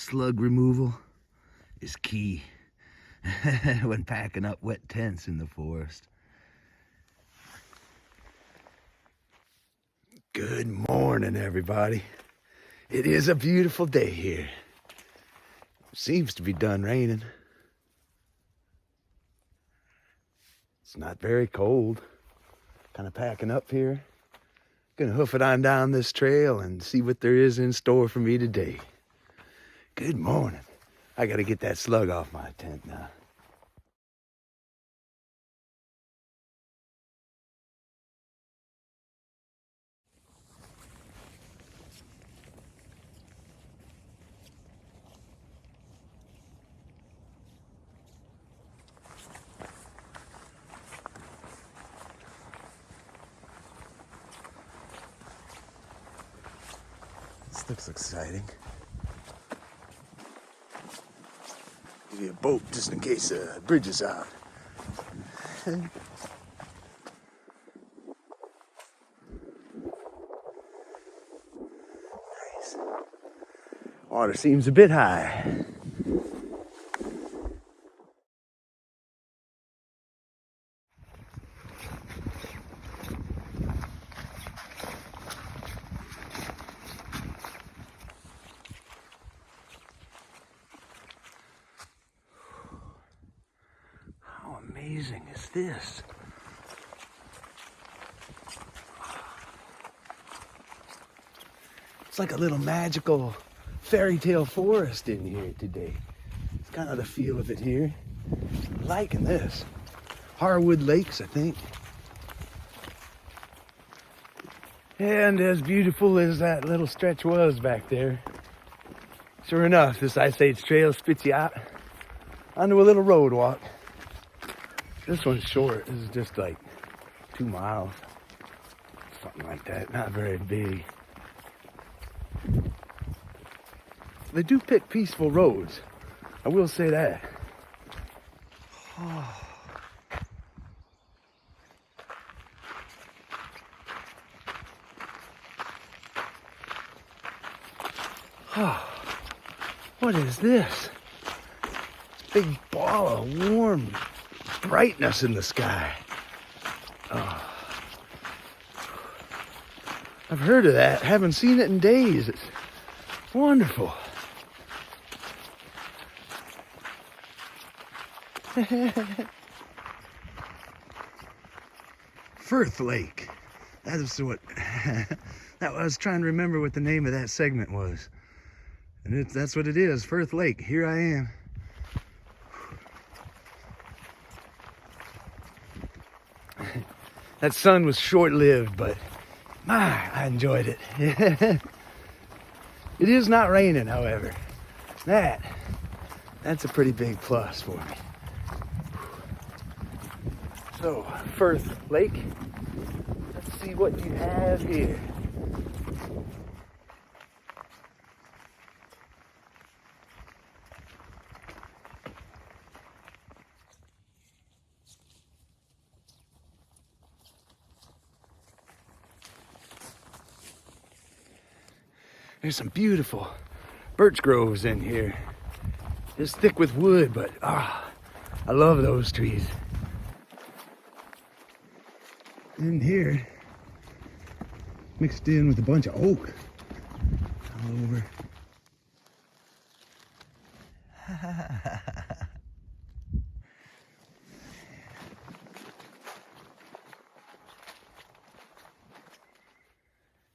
slug removal is key when packing up wet tents in the forest. Good morning, everybody. It is a beautiful day here. Seems to be done raining. It's not very cold. Kind of packing up here. Gonna hoof it on down this trail and see what there is in store for me today. Good morning. I gotta get that slug off my tent now. This looks exciting. Give me a boat just in case the bridge is out. Nice. Water seems a bit high. How amazing is this? It's like a little magical fairy tale forest in here today. It's kind of the feel of it here. I'm liking this. Harwood Lakes, I think. And as beautiful as that little stretch was back there, sure enough, this Ice Age trail spits you out onto a little road walk. This one's short. This is just like 2 miles. Something like that. Not very big. They do pick peaceful roads. I will say that. Oh. Oh. What is this? Big ball of warm brightness in the sky. Oh. I've heard of that. Haven't seen it in days. It's wonderful. Firth Lake. That is what that I was trying to remember what the name of that segment was. And that's what it is, Firth Lake. Here I am. That sun was short-lived, but my, I enjoyed it. It is not raining, however. That's a pretty big plus for me. So, Firth Lake, let's see what you have here. There's some beautiful birch groves in here. It's thick with wood, but I love those trees. In here, mixed in with a bunch of oak all over.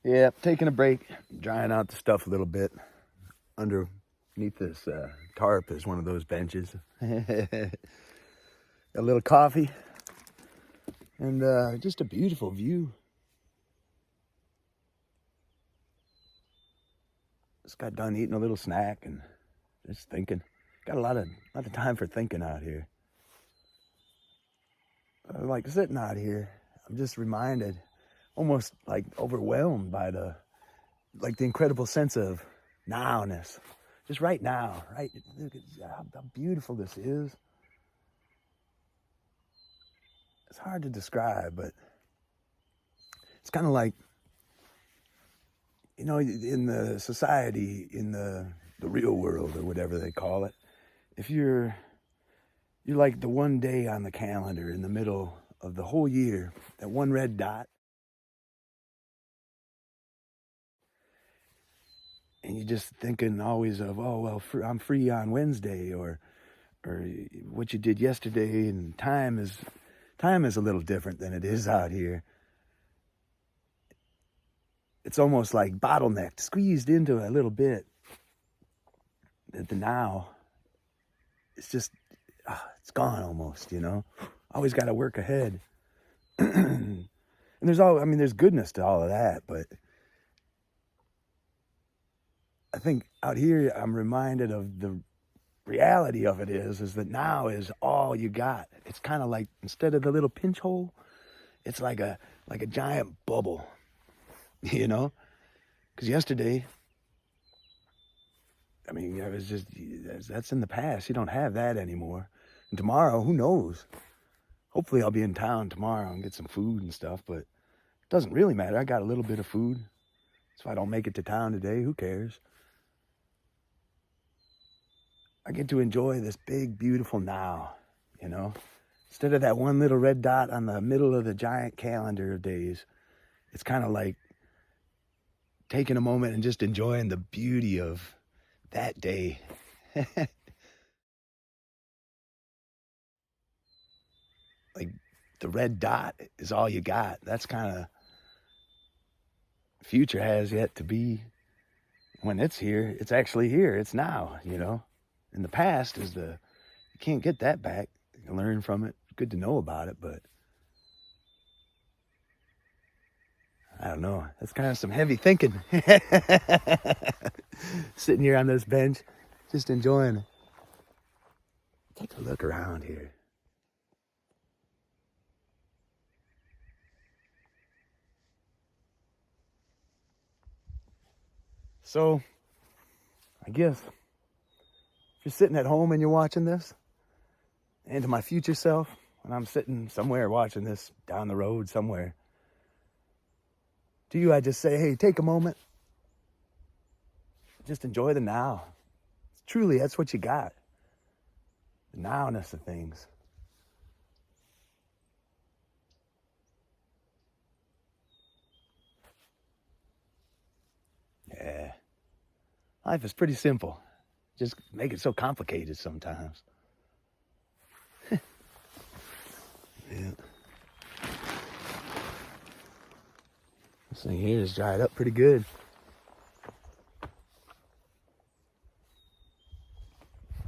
Yeah, taking a break, drying out the stuff a little bit. Underneath this tarp is one of those benches. A little coffee. And just a beautiful view. Just got done eating a little snack and just thinking. Got a lot of time for thinking out here. Like sitting out here, I'm just reminded, almost like overwhelmed by the incredible sense of nowness. Just right now, right? Look at how beautiful this is. It's hard to describe, but it's kind of like, you know, in the society, in the the real world, or whatever they call it. If you're like the one day on the calendar in the middle of the whole year, that one red dot, and you're just thinking always of, oh, well, I'm free on Wednesday, or what you did yesterday, and time is a little different than it is out here. It's almost like bottlenecked, squeezed into a little bit. The now, it's just, it's gone almost, you know? Always got to work ahead. And there's goodness to all of that, but I think out here I'm reminded of the reality of it is that now is all you got. It's kind of like, instead of the little pinch hole, it's like a giant bubble, you know? Because yesterday, it was just, that's in the past. You don't have that anymore. And tomorrow, who knows? Hopefully I'll be in town tomorrow and get some food and stuff, but it doesn't really matter. I got a little bit of food. So if I don't make it to town today, who cares? I get to enjoy this big, beautiful now, you know? Instead of that one little red dot on the middle of the giant calendar of days, it's kind of like taking a moment and just enjoying the beauty of that day. Like, the red dot is all you got. That's kind of, future has yet to be. When it's here, it's actually here. It's now, you know? In the past you can't get that back. You can learn from it. Good to know about it, but I don't know. That's kind of some heavy thinking. Sitting here on this bench, just enjoying it. Take a look around here. So, I guess, if you're sitting at home and you're watching this, and to my future self, when I'm sitting somewhere watching this down the road somewhere, to you I just say, hey, take a moment. Just enjoy the now. Truly, that's what you got. The nowness of things. Yeah. Life is pretty simple. Just make it so complicated sometimes. Yeah. This thing here is dried up pretty good.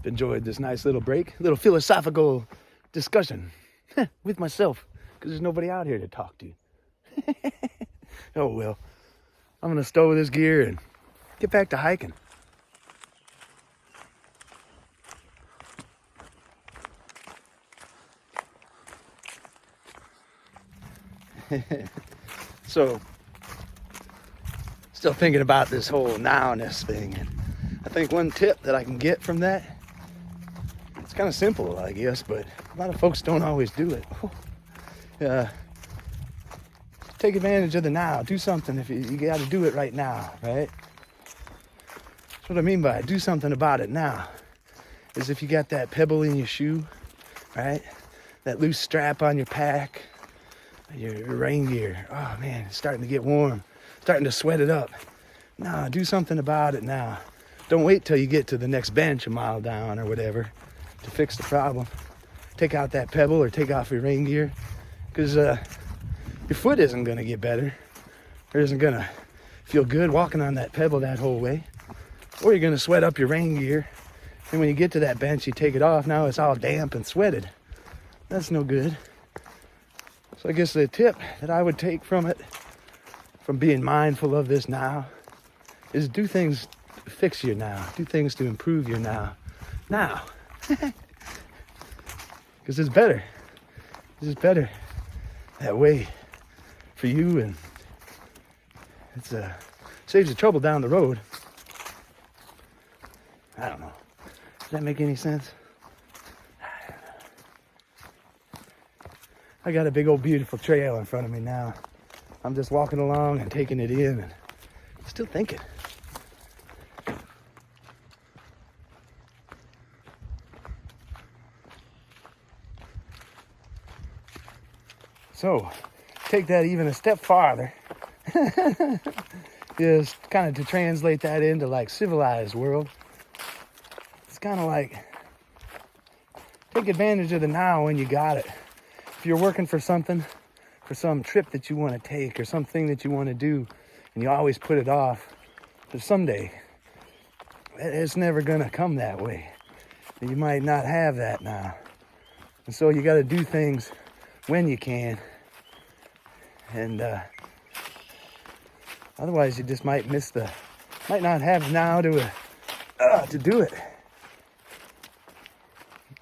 Enjoyed this nice little break, little philosophical discussion with myself, because there's nobody out here to talk to. Oh well, I'm gonna stow this gear and get back to hiking. So, still thinking about this whole nowness thing, and I think one tip that I can get from that, it's kind of simple, I guess, but a lot of folks don't always do it. Take advantage of the now. Do something if you got to do it right now, right? That's what I mean by do something about it now. Is if you got that pebble in your shoe, right? That loose strap on your pack, your rain gear. Oh man, it's starting to get warm. Starting to sweat it up. Nah, do something about it now. Don't wait till you get to the next bench a mile down or whatever to fix the problem. Take out that pebble or take off your rain gear, because your foot isn't going to get better. Or isn't going to feel good walking on that pebble that whole way. Or you're going to sweat up your rain gear. And when you get to that bench, you take it off. Now it's all damp and sweated. That's no good. So I guess the tip that I would take from it, from being mindful of this now, is do things to fix your now. Do things to improve your now. Now. Because it's better. This is better that way for you, and it's saves you trouble down the road. I don't know. Does that make any sense? I got a big old beautiful trail in front of me now. I'm just walking along and taking it in and still thinking. So take that even a step farther. Just kind of to translate that into like civilized world. It's kind of like take advantage of the now when you got it. If you're working for something, for some trip that you want to take or something that you want to do, and you always put it off for someday, it's never going to come that way. You might not have that now. And so you got to do things when you can. And otherwise you just might might not have now to do it.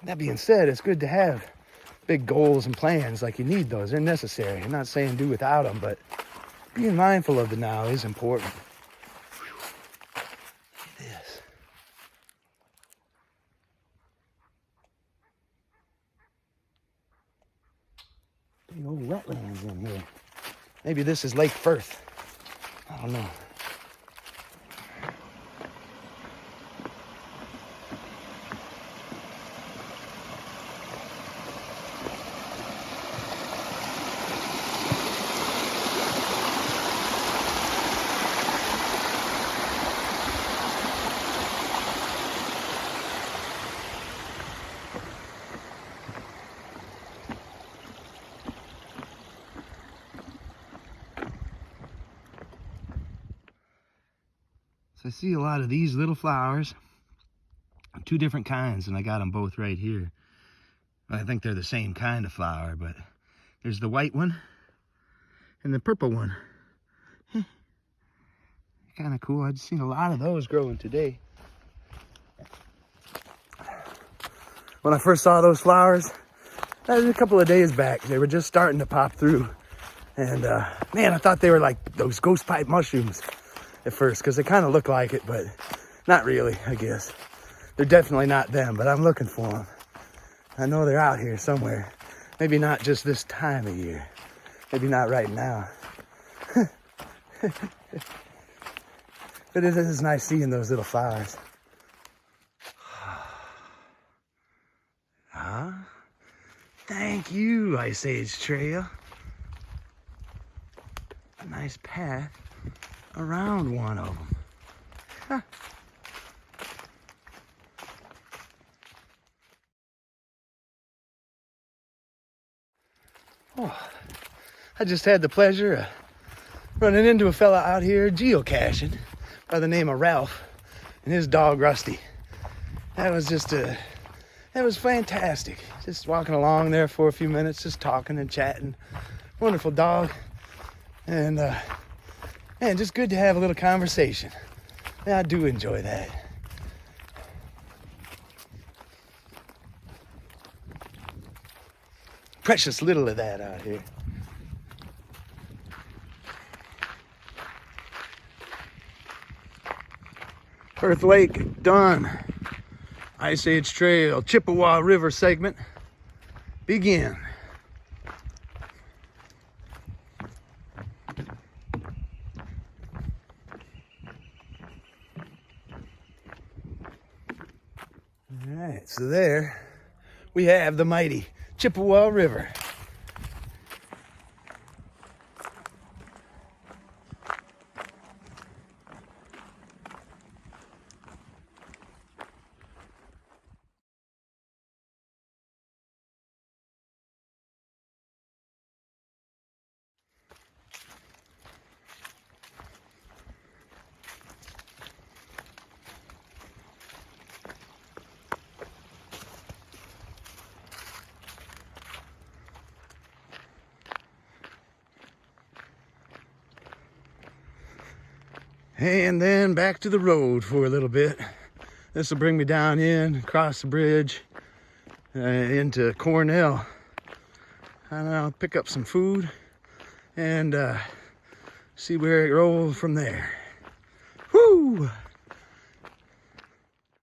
That being said, it's good to have big goals and plans. Like, you need those. They're necessary. I'm not saying do without them, but being mindful of the now is important. Yes. Big old wetlands in here. Maybe this is Lake Firth. I don't know. I see a lot of these little flowers, two different kinds, and I got them both right here. I think they're the same kind of flower, but there's the white one and the purple one. Kind of cool. I've seen a lot of those growing today. When I first saw those flowers, that was a couple of days back. They were just starting to pop through. And man, I thought they were like those ghost pipe mushrooms at first, because they kind of look like it, but not really, I guess. They're definitely not them, but I'm looking for them. I know they're out here somewhere. Maybe not just this time of year. Maybe not right now. But it is nice seeing those little flowers. Huh? Thank you, Ice Age Trail. A nice path around one of them. Huh. Oh, I just had the pleasure of running into a fella out here geocaching by the name of Ralph and his dog Rusty. That was fantastic. Just walking along there for a few minutes, just talking and chatting. Wonderful dog. And man, just good to have a little conversation. Yeah, I do enjoy that. Precious little of that out here. Firth Lake, done. Ice Age Trail, Chippewa River segment, begin. All right, so there we have the mighty Chippewa River. And then back to the road for a little bit. This will bring me down in, across the bridge, into Cornell. And I'll pick up some food and see where it rolls from there. Whoo!